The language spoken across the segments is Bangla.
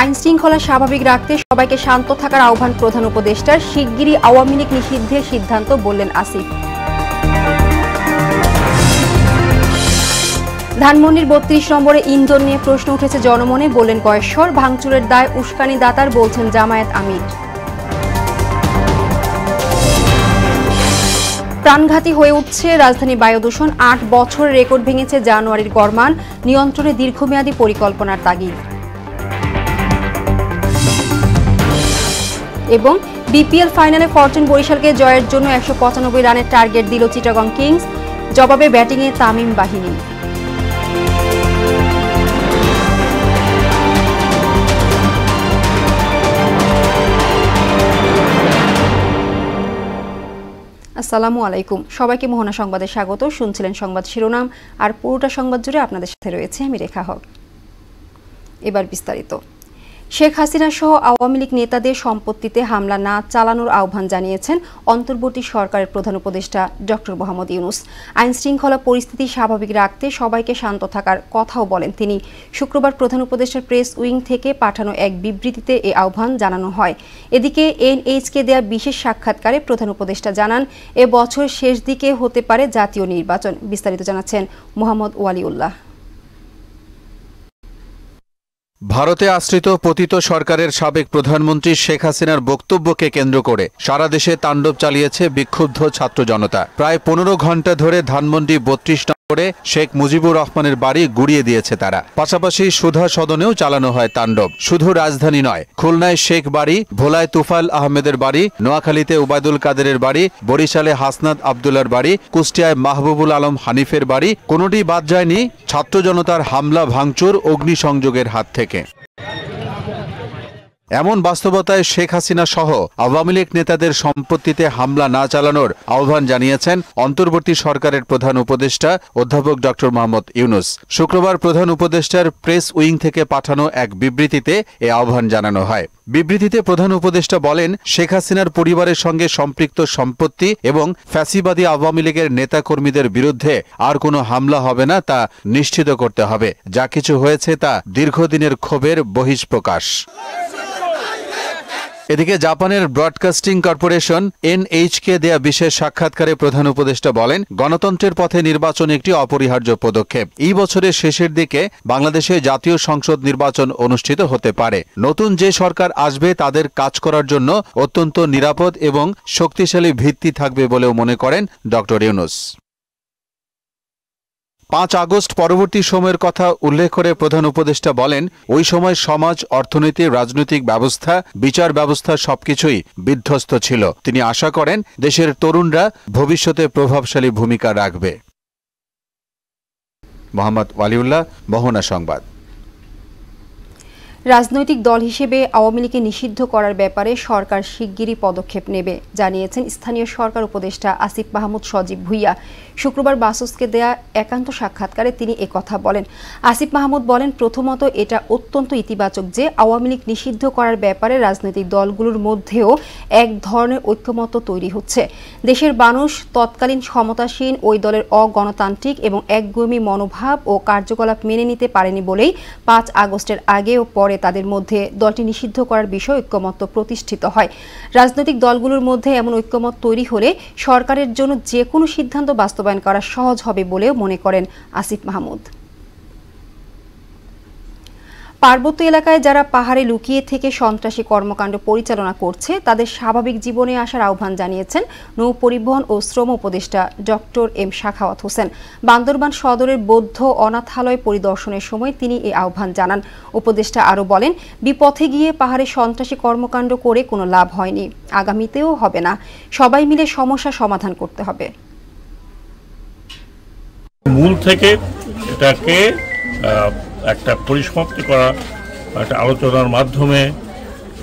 আইন শৃঙ্খলা স্বাভাবিক রাখতে সবাইকে শান্ত থাকার আহ্বান প্রধান উপদেষ্টার। শিগগিরই আওয়ামী লীগ নিষিদ্ধের সিদ্ধান্ত বললেন আসিফ। ধানমন্ডির ৩২ নম্বরে ইন্ধন নিয়ে প্রশ্ন উঠেছে জনমনে, বললেন কয়েশ্বর। ভাঙচুরের দায় উস্কানি দাতার, বলছেন জামায়াত আমির। প্রাণঘাতী হয়ে উঠছে রাজধানী বায়ু দূষণ। ৮ বছর রেকর্ড ভেঙেছে জানুয়ারির গড়মান। নিয়ন্ত্রণে দীর্ঘমেয়াদী পরিকল্পনার তাগিদ। এবং বিপিএল ফাইনালে ফরচুন বরিশালকে জয়ের জন্য ১৯৫ রানের টার্গেট দিল চিটাগং কিংস। জবাবে ব্যাটিংয়ে তামিম বাহিনী। আসসালামু আলাইকুম, সবাইকে মোহনা সংবাদে স্বাগত। শুনছিলেন সংবাদ শিরোনাম, আর পুরোটা সংবাদ জুড়ে আপনাদের সাথে রয়েছে আমি রেখা হক। এবার বিস্তারিত। শেখ হাসিনা সহ আওয়ামী লীগ নেতাদের সম্পত্তিতে হামলা না চালানোর আহ্বান জানিয়েছেন অন্তর্বর্তী সরকারের প্রধান উপদেষ্টা ডক্টর মোহাম্মদ ইউনূস। আইন শৃঙ্খলা পরিস্থিতি স্বাভাবিক রাখতে সবাইকে শান্ত থাকার কথাও বলেন তিনি। শুক্রবার প্রধান উপদেষ্টার প্রেস উইং থেকে পাঠানো এক বিবৃতিতে এই আহ্বান জানানো হয়। এদিকে এনএইচকে দেয়া বিশেষ সাক্ষাৎকারে প্রধান উপদেষ্টা জানান, এ বছর শেষ দিকে হতে পারে জাতীয় নির্বাচন। বিস্তারিত জানাচ্ছেন মোহাম্মদ ওয়ালিউল্লাহ। ভারতে আশ্রিত পতিত সরকারের সাবেক প্রধানমন্ত্রী শেখ হাসিনার বক্তব্যকে কেন্দ্র করে সারা দেশে তাণ্ডব চালিয়েছে বিক্ষুব্ধ ছাত্র জনতা। প্রায় ১৫ ঘণ্টা ধরে ধানমন্ডি ৩২ নম্বরে শেখ মুজিবুর রহমানের বাড়ি গুড়িয়ে দিয়েছে তারা। পাশাপাশি সুধা সদনেও চালানো হয় তাণ্ডব। শুধু রাজধানী নয়, খুলনায় শেখ বাড়ি, ভোলায় তুফাইল আহমেদের বাড়ি, নোয়াখালীতে উবায়দুল কাদেরের বাড়ি, বরিশালে হাসনাত আবদুল্লার বাড়ি, কুষ্টিয়ায় মাহবুবুল আলম হানিফের বাড়ি, কোনোটি বাদ যায়নি ছাত্র জনতার হামলা, ভাঙচুর, অগ্নিসংযোগের হাত থেকে। এমন বাস্তবতায় শেখ হাসিনা সহ আওয়ামী লীগ নেতাদের সম্পত্তিতে হামলা না চালানোর আহ্বান জানিয়েছেন অন্তর্বর্তী সরকারের প্রধান উপদেষ্টা অধ্যাপক ডক্টর মোহাম্মদ ইউনূস। শুক্রবার প্রধান উপদেষ্টার প্রেস উইং থেকে পাঠানো এক বিবৃতিতে এ আহ্বান জানানো হয়। বিবৃতিতে প্রধান উপদেষ্টা বলেন, শেখ হাসিনার পরিবারের সঙ্গে সম্পৃক্ত সম্পত্তি এবং ফ্যাসিবাদী আওয়ামী লীগের নেতাকর্মীদের বিরুদ্ধে আর কোনো হামলা হবে না, তা নিশ্চিত করতে হবে। যা কিছু হয়েছে তা দীর্ঘদিনের ক্ষোভের বহিঃপ্রকাশ। এদিকে জাপানের ব্রডকাস্টিং কর্পোরেশন এনএইচকে দেয়া বিশেষ সাক্ষাৎকারে প্রধান উপদেষ্টা বলেন, গণতন্ত্রের পথে নির্বাচন একটি অপরিহার্য পদক্ষেপ। এই বছরের শেষের দিকে বাংলাদেশে জাতীয় সংসদ নির্বাচন অনুষ্ঠিত হতে পারে। নতুন যে সরকার আসবে তাদের কাজ করার জন্য অত্যন্ত নিরাপদ এবং শক্তিশালী ভিত্তি থাকবে বলেও মনে করেন ডক্টর ইউনূস। ৫ আগস্ট পরবর্তী সময়ের কথা উল্লেখ করে প্রধান উপদেষ্টা বলেন, ওই সময় সমাজ, অর্থনীতি, রাজনৈতিক ব্যবস্থা, বিচার ব্যবস্থা সবকিছুই বিধ্বস্ত ছিল। তিনি আশা করেন দেশের তরুণরা ভবিষ্যতে প্রভাবশালী ভূমিকা রাখবে। মোহাম্মদ ওয়ালিউল্লাহ, মোহনা সংবাদ। রাজনৈতিক দল হিসেবে আওয়ামী লীগকে নিষিদ্ধ করার ব্যাপারে সরকার শিগগিরই পদক্ষেপ নেবে জানিয়েছেন স্থানীয় সরকার উপদেষ্টা আসিফ মাহমুদ সজীব ভুইয়া। শুক্রবার বাসসকে দেয়া একান্ত সাক্ষাৎকারে তিনি একথা বলেন। আসিফ মাহমুদ বলেন, প্রথমত এটা অত্যন্ত ইতিবাচক যে আওয়ামী লীগ নিষিদ্ধ করার ব্যাপারে রাজনৈতিক দলগুলোর মধ্যেও এক ধরনের ঐক্যমত্য তৈরি হচ্ছে। দেশের মানুষ তৎকালীন ক্ষমতাসীন ওই দলের অগণতান্ত্রিক এবং একগুঁয়েমি মনোভাব ও কার্যকলাপ মেনে নিতে পারেনি বলেই ৫ আগস্টের আগে ও পরে তাদের মধ্যে দলটি নিষিদ্ধ করার বিষয়ে ঐক্যমত্য প্রতিষ্ঠিত হয়। রাজনৈতিক দলগুলোর মধ্যে এমন ঐক্যমত তৈরি হলে সরকারের জন্য যে কোনো সিদ্ধান্ত বাস্তবায়ন করা সহজ হবে বলেও মনে করেন আসিফ মাহমুদ। পার্বত্য এলাকায় যারা পাহাড়ে লুকিয়ে থেকে সন্ত্রাসী কর্মকাণ্ড পরিচালনা করছে তাদের স্বাভাবিক জীবনে আসার আহ্বান জানিয়েছেন নৌ পরিবহন ও শ্রম উপদেষ্টা ডক্টর এম শাখাওয়াত হোসেন। বান্দরবান সদরের বৌদ্ধ অনাথালয় পরিদর্শনের সময় তিনি এই আহ্বান জানান। উপদেষ্টা আরও বলেন, বিপথে গিয়ে পাহাড়ে সন্ত্রাসী কর্মকাণ্ড করে কোনো লাভ হয়নি, আগামীতেও হবে না। সবাই মিলে সমস্যা সমাধান করতে হবে। মূল থেকে এটাকে একটা পরিসমাপ্তি করা, একটা আলোচনার মাধ্যমে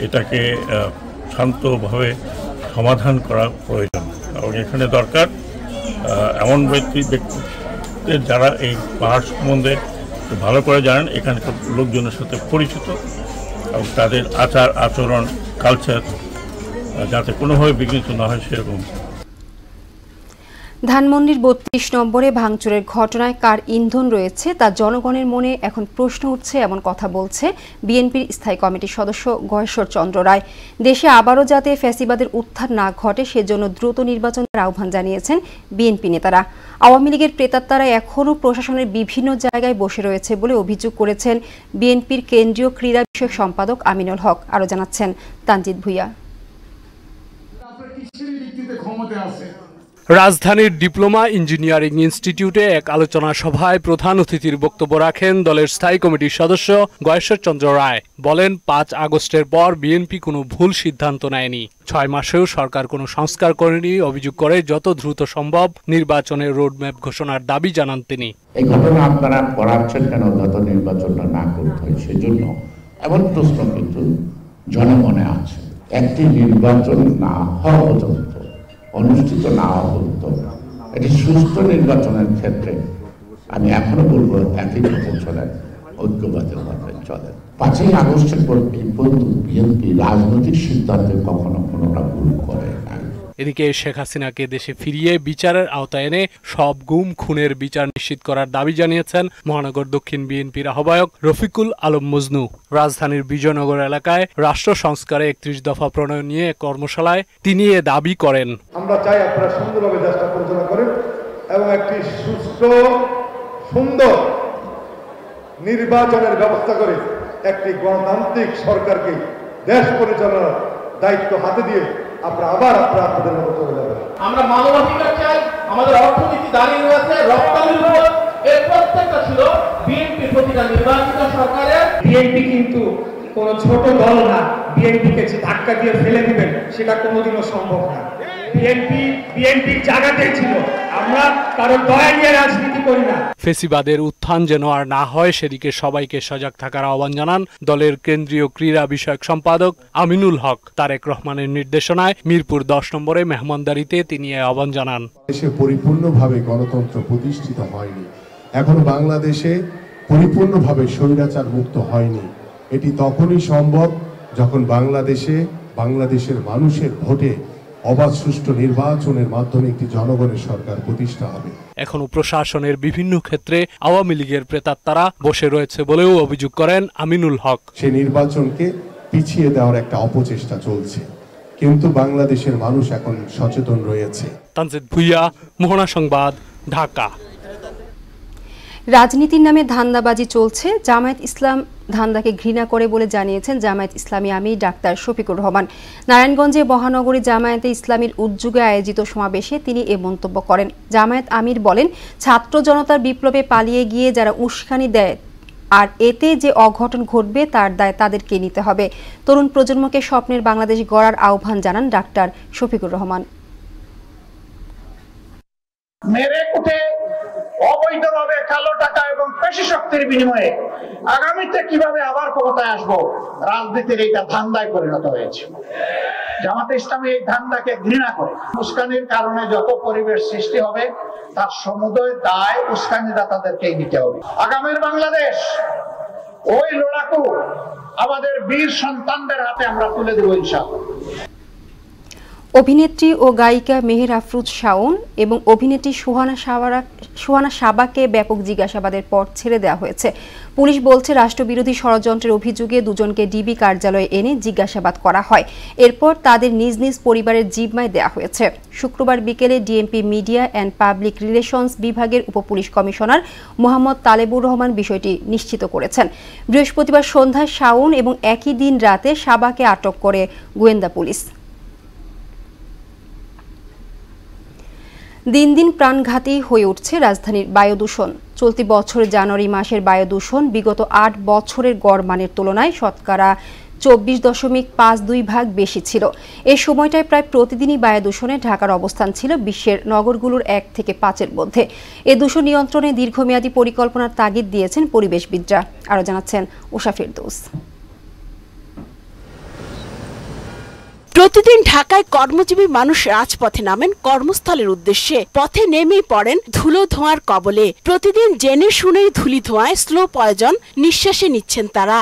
এটাকে শান্তভাবে সমাধান করা প্রয়োজন। এবং এখানে দরকার এমন ব্যক্তিদের যারা এই পাহাড় সম্বন্ধে ভালো করে জানেন, এখানকার লোকজনের সাথে পরিচিত এবং তাদের আচার আচরণ কালচার যাতে কোনোভাবে বিঘ্নিত না হয় সেরকম। ধানমন্ডির ৩২ নম্বরে ভাঙচুরের ঘটনায় কার ইন্ধন রয়েছে তা জনগণের মনে এখন প্রশ্ন উঠছে, এমন কথা বলছে বিএনপির স্থায়ী কমিটির সদস্য গয়েশ্বর চন্দ্র রায়। দেশে আবারও যাতে ফ্যাসিবাদের উত্থান না ঘটে সেজন্য দ্রুত নির্বাচনের আহ্বান জানিয়েছেন বিএনপি নেতারা। আওয়ামী লীগের প্রেতাত্মারা এখনও প্রশাসনের বিভিন্ন জায়গায় বসে রয়েছে বলে অভিযোগ করেছেন বিএনপির কেন্দ্রীয় ক্রীড়া বিষয়ক সম্পাদক আমিনুল হক। আরও জানাচ্ছেন তানজিদ ভুইয়া। রাজধানীর ডিপ্লোমা ইঞ্জিনিয়ারিং ইনস্টিটিউটে এক আলোচনা সভায় প্রধান অতিথির বক্তব্য রাখেন দলের স্থায়ী কমিটির সদস্য গয়েশ্বর চন্দ্র রায়। বলেন, ৫ আগস্টের পর বিএনপি কোনো ভুল সিদ্ধান্ত নেয়নি, ৬ মাসেও সরকার কোনো সংস্কার করেনি। অভিযোগ করে যত দ্রুত সম্ভব নির্বাচনের রোডম্যাপ ঘোষণার দাবি জানান তিনি। এই ঘটনা আপনারা পড়াচ্ছেন কেন যত নির্বাচনটা না করতে হয় সেজন্য, এমন প্রশ্ন কিন্তু জনমনে আছে। একটি নির্বাচন না হওয়া পর্যন্ত, অনুষ্ঠিত না হওয়া পর্যন্ত এটি সুস্থ নির্বাচনের ক্ষেত্রে আমি এখনো বলবো একই পথে চলেন, ঐক্যবাদের পথে চলেন। ৫ই আগস্টের পর পর্যন্ত বিএনপি রাজনৈতিক সিদ্ধান্তে কখনো কোনোটা ভুল করে না। এদিকে শেখ হাসিনাকে দেশে ফিরিয়ে বিচারের আওতায় এনে সব গুম খুনের বিচার নিশ্চিত করার দাবি জানিয়েছেন মহানগর দক্ষিণ বিএনপির আহ্বায়ক রফিকুল আলম মজনু। রাজধানীর বিজয়নগর এলাকায় রাষ্ট্র সংস্কারে ৩১ দফা প্রণয়ন নিয়ে কর্মশালায় তিনি এ দাবি করেন। আমরা চাই আপনারা সুন্দরভাবে দেশটা পরিচালনা করেন এবং একটি সুস্থ সুন্দর নির্বাচনের ব্যবস্থা করে একটি গণতান্ত্রিক সরকারকে দেশ পরিচালনার দায়িত্ব হাতে দিয়ে আপনাদের মতো চলে যাবেন। আমরা মানবাধিকার চাই, আমাদের অর্থনীতি দাঁড়িয়ে রয়েছে রপ্তানির উপর। এর প্রত্যেকটা ছিল বিএনপি প্রতিটা নির্বাচিত সরকারের। বিএনপি কিন্তু কোন ছোট দল না, বিএনপিকে যে ধাক্কা দিয়ে ফেলে দিবেন সেটা কোনোদিনও সম্ভব না। বিএনপির জায়গাতেই ছিল, আমরা কারো দয়া নিয়ে রাজনীতি করি না। ফেসিবাদের উত্থান যেন আর না হয় সেদিকে সবাইকে সজাগ থাকার আহ্বান জানান দলের কেন্দ্রীয় ক্রীড়া বিষয়ক সম্পাদক আমিনুল হক। তারেক রহমানের নির্দেশনায় মিরপুর ১০ নম্বরে মেহমানদারিতে তিনি এই আহ্বান জানান। দেশে পরিপূর্ণভাবে গণতন্ত্র প্রতিষ্ঠিত হয়নি, এখন বাংলাদেশে পরিপূর্ণভাবে স্বৈরাচার মুক্ত হয়নি। এটি তখনই সম্ভব যখন বাংলাদেশের মানুষের ভোটে অবাধ সুষ্ঠু নির্বাচনের মাধ্যমে একটি জনগণের সরকার প্রতিষ্ঠা হবে। এখনো প্রশাসনের বিভিন্ন ক্ষেত্রে আওয়ামী লীগের প্রেতাত্মারা বসে রয়েছে বলেও অভিযোগ করেন আমিনুল হক। সেই নির্বাচনকে পিছিয়ে দেওয়ার একটা অপচেষ্টা চলছে, কিন্তু বাংলাদেশের মানুষ এখন সচেতন রয়েছে। তানজিদ ভুইয়া, মোহনা সংবাদ, ঢাকা। রাজনীতির নামে ধান্দাবাজি চলছে, জামায়াত ইসলাম ধান্দাকে ঘৃণা করে বলে জানিয়েছেন জামায়াত ইসলামী আমির ডাক্তার শফিকুর রহমান। নারায়ণগঞ্জে মহানগরী জামায়াতে ইসলামীর উদ্যোগে আয়োজিত সমাবেশে তিনি এ মন্তব্য করেন। জামায়াত আমির বলেন, ছাত্র জনতার বিপ্লবে পালিয়ে গিয়ে যারা উস্কানি দেয় আর এতে যে অঘটন ঘটবে তার দায় তাদেরকে নিতে হবে। তরুণ প্রজন্মকে স্বপ্নের বাংলাদেশ গড়ার আহ্বান জানান ডাক্তার শফিকুর রহমান। অবৈধভাবে কালো টাকা এবং পেশি শক্তির বিনিময়ে আগামীতে কিভাবে আবার ক্ষমতায় আসবো, রাজনীতির এইটা ধান্দায় পরিণত হয়েছে। জামাতে ইসলামী এই ধান্দাকে ঘৃণা করে। উস্কানির কারণে যত পরিবেশ সৃষ্টি হবে তার সমুদয় দায় উস্কানিদাতাদেরকেই নিতে হবে। আগামীর বাংলাদেশ ওই লড়াকু আমাদের বীর সন্তানদের হাতে আমরা তুলে দেব ইনশাআল্লাহ। অভিনেত্রী ও গায়িকা মেহের আফরোজ শাওন এবং অভিনেত্রী সুহানা সাবাকে ব্যাপক জিজ্ঞাসাবাদের পর ছেড়ে দেওয়া হয়েছে। পুলিশ বলছে, রাষ্ট্রবিরোধী ষড়যন্ত্রের অভিযোগে দুজনকে ডিবি কার্যালয়ে এনে জিজ্ঞাসাবাদ করা হয়। এরপর তাদের নিজ নিজ পরিবারের জিম্মায় দেওয়া হয়েছে। শুক্রবার বিকেলে DMP media and public relations বিভাগের উপপুলিশ কমিশনার মোহাম্মদ তালেবুর রহমান বিষয়টি নিশ্চিত করেছেন। বৃহস্পতিবার সন্ধ্যায় শাওন এবং একই দিন রাতে সাবাকে আটক করে গোয়েন্দা পুলিশ। দিন দিন প্রাণঘাতী হয়ে উঠছে রাজধানীর বায়ু দূষণ। চলতি বছরের জানুয়ারি মাসের বায়ু দূষণ বিগত ৮ বছরের গড় মানের তুলনায় শতকরা ২৪.৫২ বেশি ছিল। এই সময়টায় প্রায় প্রতিদিনই বায়ু দূষণে ঢাকার অবস্থান ছিল বিশ্বের নগরগুলোর ১ থেকে ৫-এর মধ্যে। এ দূষণ নিয়ন্ত্রণে দীর্ঘমেয়াদী পরিকল্পনার তাগিদ দিয়েছেন পরিবেশবিদরা। আরও জানাচ্ছেন উষা ফেরদৌস। প্রতিদিন ঢাকায় কর্মজীবী মানুষ রাজপথে নামেন কর্মস্থলের উদ্দেশ্যে। পথে নেমেই পড়েন ধুলো ধোঁয়ার কবলে। প্রতিদিন জেনে শুনেই ধুলি ধোঁয়ায় স্লো পয়জন নিঃশ্বাসে নিচ্ছেন তারা।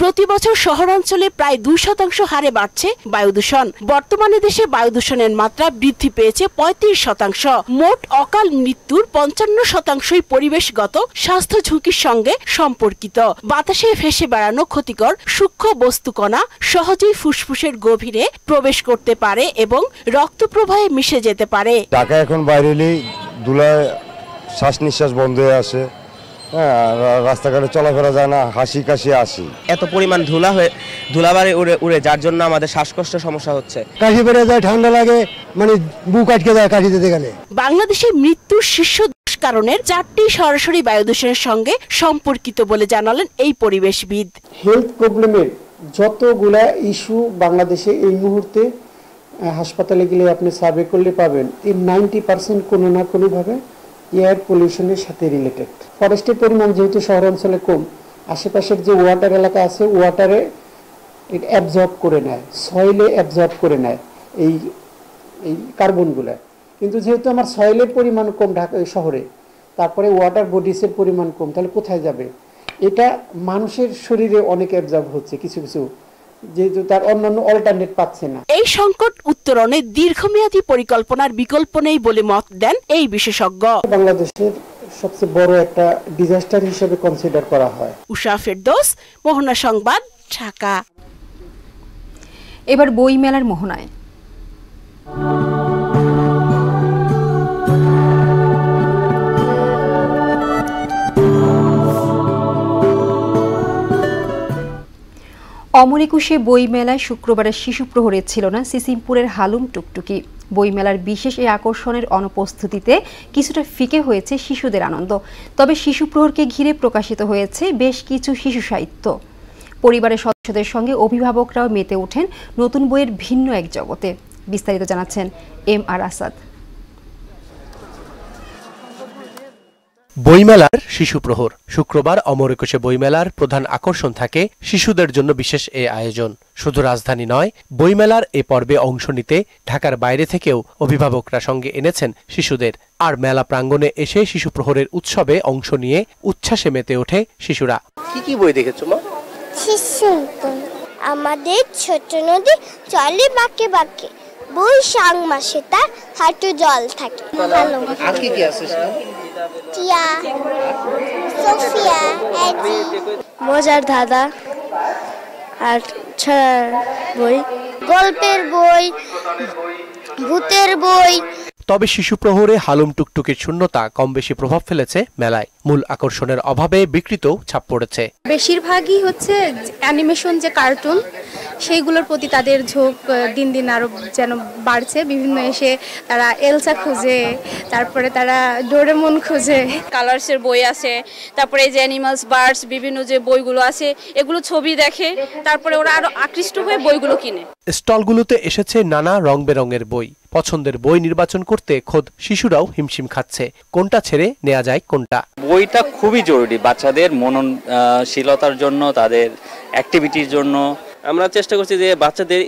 প্রতি বছর শহরাঞ্চলে প্রায় 2% হারে বাড়ছে বায়ু দূষণ। বর্তমানে দেশে বায়ু দূষণের মাত্রা বৃদ্ধি পেয়েছে 35%। মোট অকাল মৃত্যুর 55%ই পরিবেশগত স্বাস্থ্য ঝুঁকির সঙ্গে সম্পর্কিত। বাতাসে ভেসে বেড়ানো ক্ষতিকর সূক্ষ্ম বস্তুকণা সহজেই ফুসফুসের গভীরে প্রবেশ করতে পারে এবং রক্ত প্রবাহে মিশে যেতে পারে। ঢাকা এখন বাইরে এলেই ধুলায় শ্বাস নিঃশ্বাস বন্ধ হয়ে আসে, রাস্তাঘাটে চলাফেরা যায় না, হাসি কাশি আসি। এত পরিমাণ ধুলাবাড়ি উড়ে যার জন্য আমাদের শ্বাসকষ্টের সমস্যা হচ্ছে। কাশি বেড়ে যায়, ঠান্ডা লাগে, মানে বুক আটকে যায় কাশি দিতে গেলে। বাংলাদেশে মৃত্যুর শীর্ষ কারণের 4টি সরাসরি বায়ু দূষণের সঙ্গে সম্পর্কিত বলে জানালেন এই পরিবেশবিদ। হেলথ প্রবলেমের যতগুলা ইস্যু বাংলাদেশে এই মুহূর্তে হাসপাতালে গেলে আপনি সার্ভে করলে পাবেন, এই 90% কোনো না কোনোভাবে এয়ার পলিউশনের সাথে রিলেটেড। ফরেস্টের পরিমাণ যেহেতু শহরাঞ্চলে কম, আশেপাশের যে ওয়াটার এলাকা আছে ওয়াটারে অ্যাবজর্ব করে নেয়, সয়েলে অ্যাবজর্ব করে নেয় এই কার্বনগুলো। কিন্তু যেহেতু আমার সয়েলের পরিমাণ কম ঢাকা শহরে, তারপরে ওয়াটার বডিসের পরিমাণ কম, তাহলে কোথায় যাবে? এটা মানুষের শরীরে অনেক অ্যাবজর্ব হচ্ছে কিছু কিছু, যেহেতু তার অন্যান্য অল্টারনেট পাচ্ছে না। এই সংকট উত্তরণে দীর্ঘমেয়াদী পরিকল্পনার বিকল্প নেই বলে মত দেন এই বিশেষজ্ঞ। বাংলাদেশের সবচেয়ে বড় একটা ডিজাস্টার হিসেবে কনসিডার করা হয়। উষা ফেরদৌস, মোহনা সংবাদ, ঢাকা। এবার বই মেলার মোহনায়। অমর একুশে বইমেলায় শুক্রবারের শিশু প্রহরে ছিল না সিসিমপুরের হালুম টুকটুকি। বইমেলার বিশেষ এই আকর্ষণের অনুপস্থিতিতে কিছুটা ফিকে হয়েছে শিশুদের আনন্দ। তবে শিশু প্রহরকে ঘিরে প্রকাশিত হয়েছে বেশ কিছু শিশু সাহিত্য। পরিবারের সদস্যদের সঙ্গে অভিভাবকরাও মেতে ওঠেন নতুন বইয়ের ভিন্ন এক জগতে। বিস্তারিত জানাচ্ছেন এম.আর. আসাদ। বইমেলার শিশু প্রহর। শুক্রবার অমর একুশে বইমেলার প্রধান আকর্ষণ থাকে শিশুদের জন্য বিশেষ এ আয়োজন। শুধু রাজধানী নয়, বইমেলার এ পর্বে অংশ নিতে ঢাকার বাইরে থেকেও অভিভাবকরা সঙ্গে এনেছেন শিশুদের। আর মেলা প্রাঙ্গণে এসে শিশু প্রহরের উৎসবে অংশ নিয়ে উচ্ছ্বাসে মেতে ওঠে শিশুরা। কি কি বই দেখেছো মা? শিশু বই। আমাদের ছোট নদী চলে বাঁকে বাঁকে, বৈশাখ মাসে তার হাঁটু জল থাকে। ভালো। আর কি কি আছে? টিয়া, সোফিয়া, এডি, মজার ধাঁধা আর ছড়ার বই, গল্পের বই, ভূতের বই। তবে শিশু প্রহরে হালুম টুকটুকির শূন্যতা কম বেশি প্রভাব ফেলেছে মেলায়। মূল আকর্ষণের অভাবে বিকৃত ছাপ পড়েছে। বেশিরভাগই হচ্ছে অ্যানিমেশন, যে কার্টুন, সেইগুলোর প্রতি তাদের ঝোঁক দিন দিন আরো যেন বাড়ছে। বিভিন্ন এসে তারা এলসা খুঁজে, তারপরে তারা ডোরেমন খুঁজে। কালার্সের বই আছে, তারপরে যে অ্যানিমালস, বার্ডস, বিভিন্ন যে বইগুলো আছে এগুলো ছবি দেখে, তারপরে ওরা আরো আকৃষ্ট হয়ে বইগুলো কিনে। স্টলগুলোতে এসেছে নানা রং বেরঙের বই। পছন্দের বই নির্বাচন করতে খোদ শিশুরাও হিমশিম খাচ্ছে, কোনটা ছেড়ে নেওয়া যায় কোনটা। বইটা খুবই জরুরি বাচ্চাদের মননশীলতার জন্য, তাদের অ্যাক্টিভিটির জন্য। আমরা চেষ্টা করছি যে বাচ্চাদের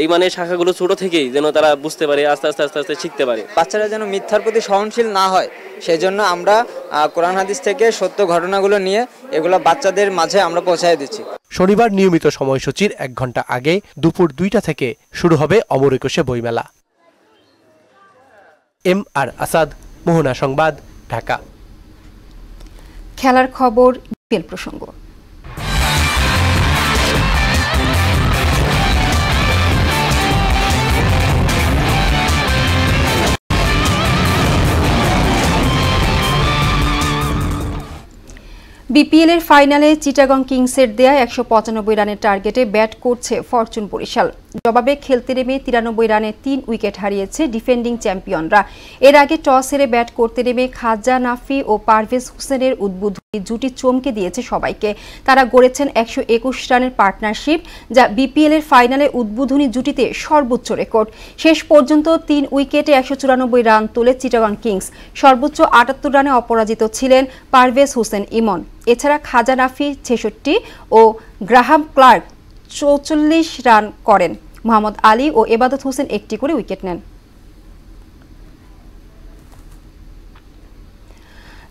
এই মানে শাখাগুলো ছোট থেকেই যেন তারা বুঝতে পারে, আস্তে আস্তে আস্তে আস্তে শিখতে পারে। বাচ্চারা যেন মিথ্যার প্রতি সহনশীল না হয়, সেই জন্য আমরা কোরআন হাদিস থেকে সত্য ঘটনাগুলো নিয়ে এগুলো বাচ্চাদের মাঝে আমরা পৌঁছায় দিচ্ছি। শনিবার নিয়মিত সময়সূচির 1 ঘন্টা আগে দুপুর 2টা থেকে শুরু হবে অমর একুশে বইমেলা। এম.আর. আসাদ, মোহনা সংবাদ, ঢাকা। খেলার খবর, বিপিএল প্রসঙ্গ। বিপিএল এর ফাইনালে চিটাগং কিংসের দেয়া 195 রানের টার্গেটে ব্যাট করছে ফরচুন বরিশাল। জবাবে খেলতে নেমে 93 রানে 3 উইকেট হারিয়েছে ডিফেন্ডিং চ্যাম্পিয়নরা। এর আগে টস হেরে ব্যাট করতে নেমে খাজা নাফি ও পারভেজ হোসেনের উদ্বোধনী জুটি চমকে দিয়েছে সবাইকে। তারা গড়েছেন 121 রানের পার্টনারশিপ, যা বিপিএল এর ফাইনালে উদ্বোধনী জুটিতে সর্বোচ্চ রেকর্ড। শেষ পর্যন্ত 3 উইকেটে 194 রান তোলে চিটাগং কিংস। সর্বোচ্চ 78 রানে অপরাজিত ছিলেন পারভেজ হোসেন ইমন। এছাড়া খাজা নাফি 66 ও গ্রাহাম ক্লার্ক 44 রান করেন। মোহাম্মদ আলী ও এবাদত হোসেন একটি করে উইকেট নেন।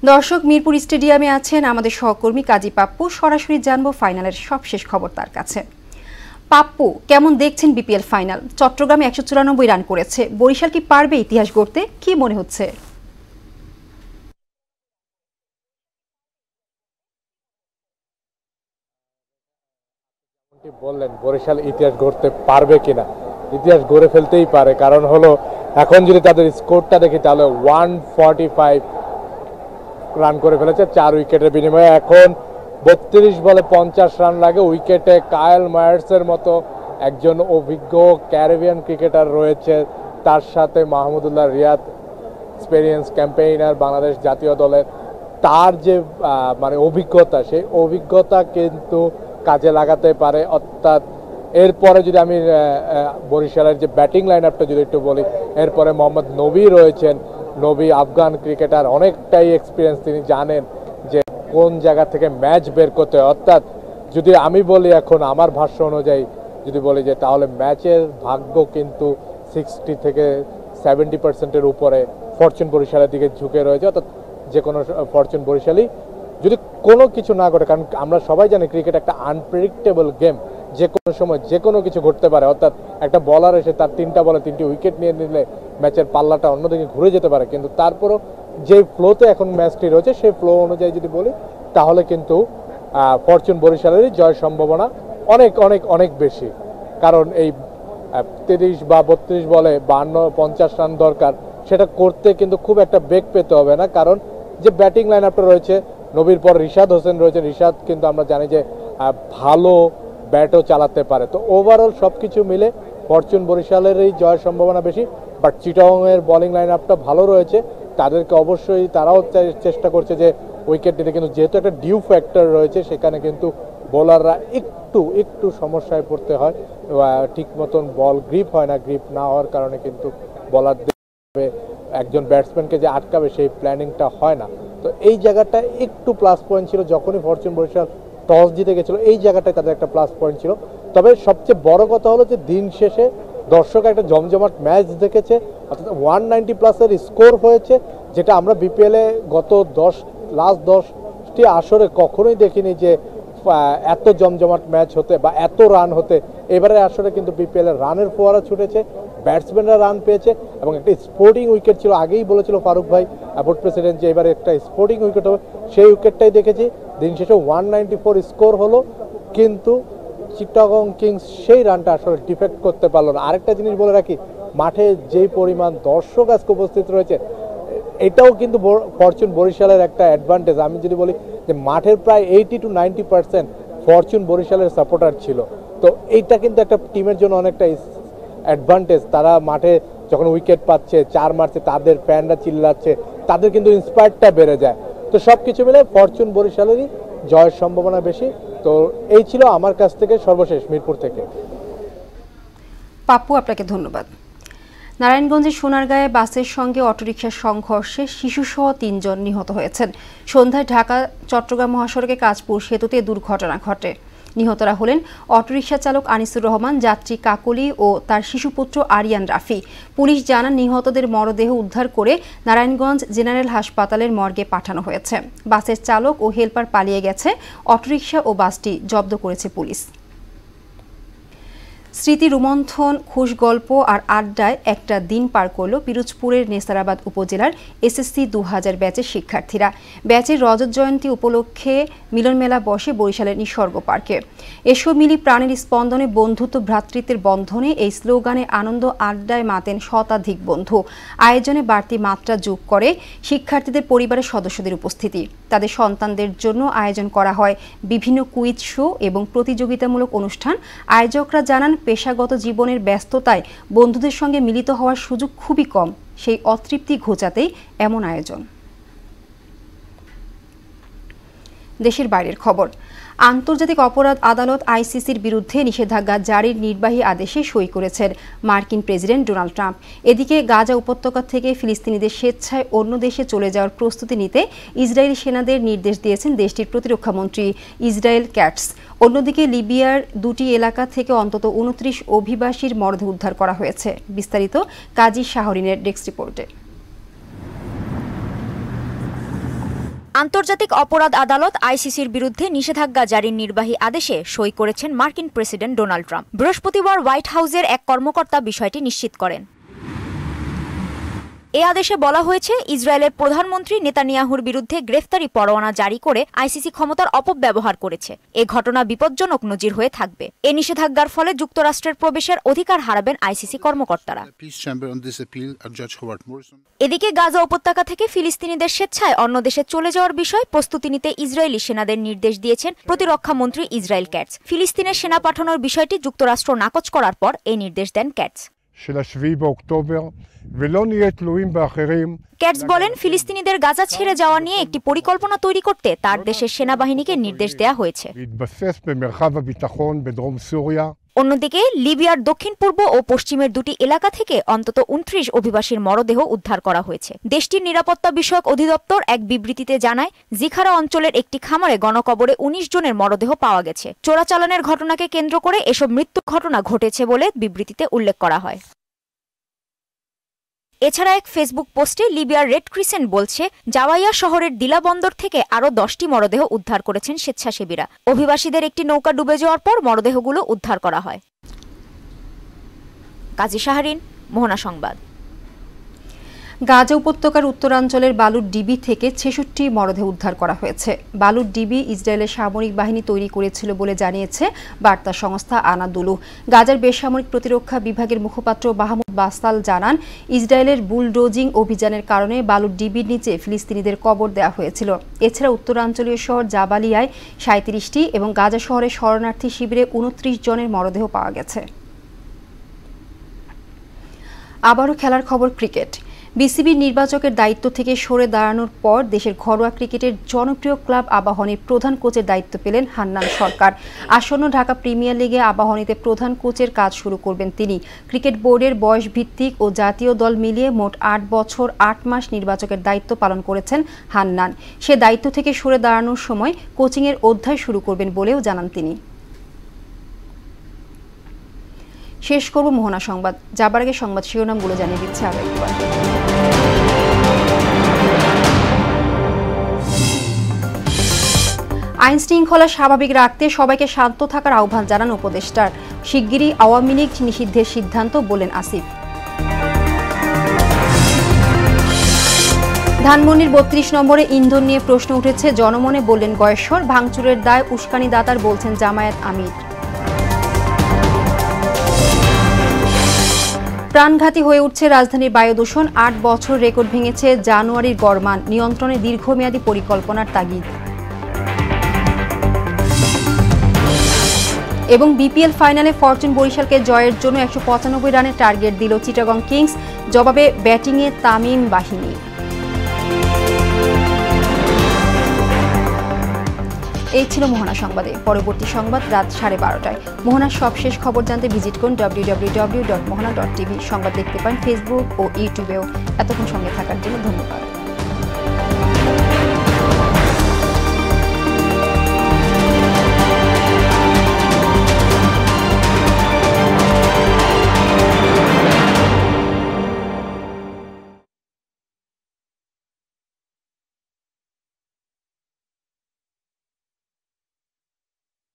দর্শক, মিরপুর স্টেডিয়ামে আছেন আমাদের সহকর্মী কাজী পাপ্পু। সরাসরি জানবো ফাইনালের সবশেষ খবর তার কাছে। পাপ্পু, কেমন দেখছেন বিপিএল ফাইনাল? চট্টগ্রামে 194 রান করেছে, বরিশাল কি পারবে ইতিহাস গড়তে? কি মনে হচ্ছে? বললেন বরিশাল ইতিহাস গড়তে পারবে কিনা, ইতিহাস গড়ে ফেলতেই পারে। কারণ হলো এখন যদি তাদের স্কোরটা দেখি তাহলে 145 রান করে ফেলেছে 4 উইকেটের বিনিময়ে। এখন 32 বলে 50 রান লাগে। উইকেটে কায়েল মায়ার্সের মতো একজন অভিজ্ঞ ক্যারিবিয়ান ক্রিকেটার রয়েছে, তার সাথে মাহমুদুল্লাহ রিয়াদ, এক্সপেরিয়েন্স ক্যাম্পেইনার বাংলাদেশ জাতীয় দলের। তার যে মানে অভিজ্ঞতা, সেই অভিজ্ঞতা কিন্তু কাজে লাগাতে পারে। অর্থাৎ এরপরে যদি আমি বরিশালের যে ব্যাটিং লাইন আপটা যদি একটু বলি, এরপরে মোহাম্মদ নবী রয়েছেন। নবী আফগান ক্রিকেটার, অনেকটাই এক্সপিরিয়েন্স, তিনি জানেন যে কোন জায়গা থেকে ম্যাচ বের করতে হয়। অর্থাৎ যদি আমি বলি এখন আমার ভাষ্য অনুযায়ী যদি বলি যে তাহলে ম্যাচের ভাগ্য কিন্তু 60 থেকে 70% উপরে ফরচুন বরিশালের দিকে ঝুঁকে রয়েছে। অর্থাৎ যে কোনো ফরচুন বরিশালই যদি কোনো কিছু না ঘটে, কারণ আমরা সবাই জানি ক্রিকেট একটা আনপ্রেডিক্টেবল গেম, যে কোনো সময় যে কোনো কিছু ঘটতে পারে। অর্থাৎ একটা বলার এসে তার 3টা বলে 3টি উইকেট নিয়ে নিলে ম্যাচের পাল্লাটা অন্যদিকে ঘুরে যেতে পারে। কিন্তু তারপরও যে ফ্লোতে এখন ম্যাচটি রয়েছে সেই ফ্লো অনুযায়ী যদি বলি তাহলে কিন্তু ফরচুন বরিশালেরই জয়ের সম্ভাবনা অনেক অনেক অনেক বেশি। কারণ এই 30 বা 32 বলে 52-50 রান দরকার, সেটা করতে কিন্তু খুব একটা বেগ পেতে হবে না। কারণ যে ব্যাটিং লাইন আপটা রয়েছে, নবীর পর রিশাদ হোসেন রয়েছে। রিশাদ কিন্তু আমরা জানি যে ভালো ব্যাটও চালাতে পারে। তো ওভারঅল সব কিছু মিলে ফরচুন বরিশালেরই জয়ের সম্ভাবনা বেশি। বাট চিটাগংয়ের বোলিং লাইন আপটা ভালো রয়েছে, তাদেরকে অবশ্যই তারাও চেষ্টা করছে যে উইকেট নিতে। কিন্তু যেহেতু একটা ডিউ ফ্যাক্টর রয়েছে, সেখানে কিন্তু বোলাররা একটু সমস্যায় পড়তে হয়, ঠিক মতন বল গ্রিপ হয় না। গ্রিপ না হওয়ার কারণে কিন্তু বোলারদের একজন ব্যাটসম্যানকে যে আটকাবে সেই প্ল্যানিংটা হয় না। তো এই জায়গাটা একটু প্লাস পয়েন্ট ছিল যখনই ফরচুন বরিশাল টস জিতে গেছিল, এই জায়গাটায় তাদের একটা প্লাস পয়েন্ট ছিল। তবে সবচেয়ে বড় কথা হলো যে দিন শেষে দর্শক একটা জমজমাট ম্যাচ দেখেছে। অর্থাৎ 190 প্লাসের স্কোর হয়েছে, যেটা আমরা বিপিএলে গত লাস্ট 10টি আসরে কখনোই দেখিনি যে এত জমজমাট ম্যাচ হতে বা এত রান হতে। এবারে আসরে কিন্তু বিপিএল এর রানের ফোয়ারা ছুটেছে, ব্যাটসম্যানরা রান পেয়েছে এবং একটা স্পোর্টিং উইকেট ছিল। আগেই বলেছিল ফারুক ভাই, বোর্ড প্রেসিডেন্ট, যে এবারে একটা স্পোর্টিং উইকেট হবে, সেই উইকেটটাই দেখেছি। দিন শেষে 194 স্কোর হলো, কিন্তু চিটাগং কিংস সেই রানটা আসলে ডিফেক্ট করতে পারলো না। আরেকটা জিনিস বলে রাখি, মাঠে যেই পরিমাণ দর্শক আজকে উপস্থিত রয়েছে, এটাও কিন্তু ফরচুন বরিশালের একটা অ্যাডভান্টেজ। আমি যদি বলি যে মাঠের প্রায় 80 to 90% ফরচুন বরিশালের সাপোর্টার ছিল। তো এইটা কিন্তু একটা টিমের জন্য অনেকটা অ্যাডভান্টেজ। তারা মাঠে যখন উইকেট পাচ্ছে, 4 মারছে, তাদের ফ্যানরা চিল্লাচ্ছে, তাদের কিন্তু ইন্সপায়ারটা বেড়ে যায়। তো সব কিছু মিলে ফরচুন বরিশালেরই জয়ের সম্ভাবনা বেশি। তো এই ছিল আমার কাছ থেকে সর্বশেষ মিরপুর থেকে। পাপ্পু, আপনাকে ধন্যবাদ। নারায়ণগঞ্জের সোনারগাঁয়ে বাসের সঙ্গে অটোরিকশার সংঘর্ষে শিশুসহ 3 জন নিহত হয়েছেন। সন্ধ্যায় ঢাকা চট্টগ্রাম মহাসড়কে কাজপুর সেতুতে দুর্ঘটনা ঘটে। নিহতরা হলেন অটোরিকশা চালক আনিসুর রহমান, যাত্রী কাকলি ও তার শিশুপুত্র আরিয়ান রাফি। পুলিশ জানান নিহতদের মরদেহ উদ্ধার করে নারায়ণগঞ্জ জেনারেল হাসপাতালের মর্গে পাঠানো হয়েছে। বাসের চালক ও হেলপার পালিয়ে গেছে। অটোরিকশা ও বাসটি জব্দ করেছে পুলিশ। স্মৃতি রোমন্থন, খুশ গল্প আর আড্ডায় একটা দিন পার করল পিরোজপুরের নেসারাবাদ উপজেলার এসএসসি 2000 ব্যাচের শিক্ষার্থীরা। ব্যাচের রজত জয়ন্তী উপলক্ষে মিলনমেলা বসে বরিশালের নিসর্গ পার্কে। এসো মিলি প্রাণের স্পন্দনে, বন্ধুত্ব ভ্রাতৃত্বের বন্ধনে, এই স্লোগানে আনন্দ আড্ডায় মাতেন শতাধিক বন্ধু। আয়োজনে বাড়তি মাত্রা যোগ করে শিক্ষার্থীদের পরিবারের সদস্যদের উপস্থিতি। তাদের সন্তানদের জন্য আয়োজন করা হয় বিভিন্ন কুইজ শো এবং প্রতিযোগিতামূলক অনুষ্ঠান। আয়োজকরা জানান, পেশাগত জীবনের ব্যস্ততায় বন্ধুদের সঙ্গে মিলিত হওয়ার সুযোগ খুবই কম। সেই অতৃপ্তি ঘোচাতেই এমন আয়োজন। দেশের বাইরের খবর। আন্তর্জাতিক অপরাধ আদালত আইসিসির বিরুদ্ধে নিষেধাজ্ঞা জারির নির্বাহী আদেশে সই করেছেন মার্কিন প্রেসিডেন্ট ডোনাল্ড ট্রাম্প। এদিকে গাজা উপত্যকা থেকে ফিলিস্তিনিদের স্বেচ্ছায় অন্য দেশে চলে যাওয়ার প্রস্তুতি নিতে ইসরায়েলি সেনাদের নির্দেশ দিয়েছেন দেশটির প্রতিরক্ষামন্ত্রী ইসরায়েল ক্যাটস। অন্যদিকে লিবিয়ার 2টি এলাকা থেকে অন্তত 29 অভিবাসীর মরদেহ উদ্ধার করা হয়েছে। বিস্তারিত কাজী শাহরিনের ডেস্ক রিপোর্টে। আন্তর্জাতিক অপরাধ আদালত আইসিসির বিরুদ্ধে নিষেধাজ্ঞা জারির নির্বাহী আদেশে সই করেছেন মার্কিন প্রেসিডেন্ট ডোনাল্ড ট্রাম্প। বৃহস্পতিবার হোয়াইট হাউসের এক কর্মকর্তা বিষয়টি নিশ্চিত করেন। এ আদেশে বলা হয়েছে, ইসরায়েলের প্রধানমন্ত্রী নেতানিয়াহুর বিরুদ্ধে গ্রেফতারি পরোয়ানা জারি করে আইসিসি ক্ষমতার অপব্যবহার করেছে। এ ঘটনা বিপজ্জনক নজির হয়ে থাকবে। এ নিষেধাজ্ঞার ফলে যুক্তরাষ্ট্রের প্রবেশের অধিকার হারাবেন আইসিসি কর্মকর্তারা। এদিকে গাজা উপত্যকা থেকে ফিলিস্তিনিদের স্বেচ্ছায় অন্য দেশে চলে যাওয়ার বিষয়ে প্রস্তুতি নিতে ইসরায়েলি সেনাদের নির্দেশ দিয়েছেন প্রতিরক্ষা মন্ত্রী ইসরায়েল ক্যাটস। ফিলিস্তিনের সেনা পাঠানোর বিষয়টি যুক্তরাষ্ট্র নাকচ করার পর এই নির্দেশ দেন ক্যাটস। ক্যাটস বলেন, ফিলিস্তিনিদের গাজা ছেড়ে যাওয়া নিয়ে একটি পরিকল্পনা তৈরি করতে তার দেশের সেনাবাহিনীকে নির্দেশ দেওয়া হয়েছে। অন্যদিকে লিবিয়ার দক্ষিণ পূর্ব ও পশ্চিমের দুটি এলাকা থেকে অন্তত 29 অভিবাসীর মরদেহ উদ্ধার করা হয়েছে। দেশটির নিরাপত্তা বিষয়ক অধিদপ্তর এক বিবৃতিতে জানায়, জিখারা অঞ্চলের একটি খামারে গণকবরে 19 জনের মরদেহ পাওয়া গেছে। চোরাচালানের ঘটনাকে কেন্দ্র করে এসব মৃত্যু ঘটনা ঘটেছে বলে বিবৃতিতে উল্লেখ করা হয়। এছাড়া এক ফেসবুক পোস্টে লিবিয়ার রেড ক্রিসেন্ট বলছে, জাওয়াইয়া শহরের দিলা বন্দর থেকে আরও 10টি মরদেহ উদ্ধার করেছেন স্বেচ্ছাসেবীরা। অভিবাসীদের একটি নৌকা ডুবে যাওয়ার পর মরদেহগুলো উদ্ধার করা হয়। কাজী শাহরিন, মোহনা সংবাদ। গাজা উপত্যকার উত্তরাঞ্চলের বালুর ডিবি থেকে 66 মরদেহ উদ্ধার করা হয়েছে। বালুর ডিবি ইসরায়েলের সামরিক বাহিনী তৈরি করেছিল বলে জানিয়েছে বার্তা সংস্থা আনাদুলু। গাজার বেসামরিক প্রতিরক্ষা বিভাগের মুখপাত্র মাহমুদ বাসাল জানান, ইসরায়েলের বুলডোজিং অভিযানের কারণে বালুর ডিবির নিচে ফিলিস্তিনিদের কবর দেওয়া হয়েছিল। এছাড়া উত্তরাঞ্চলীয় শহর জাবালিয়ায় 37টি এবং গাজা শহরের শরণার্থী শিবিরে 29 জনের মরদেহ পাওয়া গেছে। আবারও খেলার খবর, ক্রিকেট। বিসিবির নির্বাচকের দায়িত্ব থেকে সরে দাঁড়ানোর পর দেশের ঘরোয়া ক্রিকেটের জনপ্রিয় ক্লাব আবাহনীর প্রধান কোচের দায়িত্ব পেলেন হান্নান সরকার। আসন্ন ঢাকা প্রিমিয়ার লিগে আবাহনীতে প্রধান কোচের কাজ শুরু করবেন তিনি। ক্রিকেট বোর্ডের বয়স ভিত্তিক ও জাতীয় দল মিলিয়ে মোট 8 বছর 8 মাস নির্বাচকের দায়িত্ব পালন করেছেন হান্নান। সে দায়িত্ব থেকে সরে দাঁড়ানোর সময় কোচিংয়ের অধ্যায় শুরু করবেন বলেও জানান তিনি। শেষ করব মোহনা সংবাদ। যাবার আগে সংবাদ শিরোনামগুলো জানিয়ে দিচ্ছে আরো একবার। আইন শৃঙ্খলা স্বাভাবিক রাখতে সবাইকে শান্ত থাকার আহ্বান জানান উপদেষ্টার। শিগগিরই আওয়ামী লীগ নিষিদ্ধের সিদ্ধান্ত, বলেন আসিফ। ধানমন্ডির 32 নম্বরে ইন্ধন নিয়ে প্রশ্ন উঠেছে জনমনে, বললেন গয়েশ্বর। ভাঙচুরের দায় উস্কানিদাতার, বলছেন জামায়াত আমির। প্রাণঘাতী হয়ে উঠছে রাজধানীর বায়ু দূষণ। 8 বছর রেকর্ড ভেঙেছে জানুয়ারির গড়মান। নিয়ন্ত্রণে দীর্ঘমেয়াদী পরিকল্পনার তাগিদ। এবং বিপিএল ফাইনালে ফরচুন বরিশালকে জয়ের জন্য 195 রানের টার্গেট দিল চিটাগং কিংস। জবাবে ব্যাটিংয়ে তামিম বাহিনী। এই ছিল মোহনা সংবাদে। পরবর্তী সংবাদ রাত 12:30টায়। মোহনার সবশেষ খবর জানতে ভিজিট করুন www.mohana.tv। সংবাদ দেখতে পান ফেসবুক ও ইউটিউবেও। এতক্ষণ সঙ্গে থাকার জন্য ধন্যবাদ।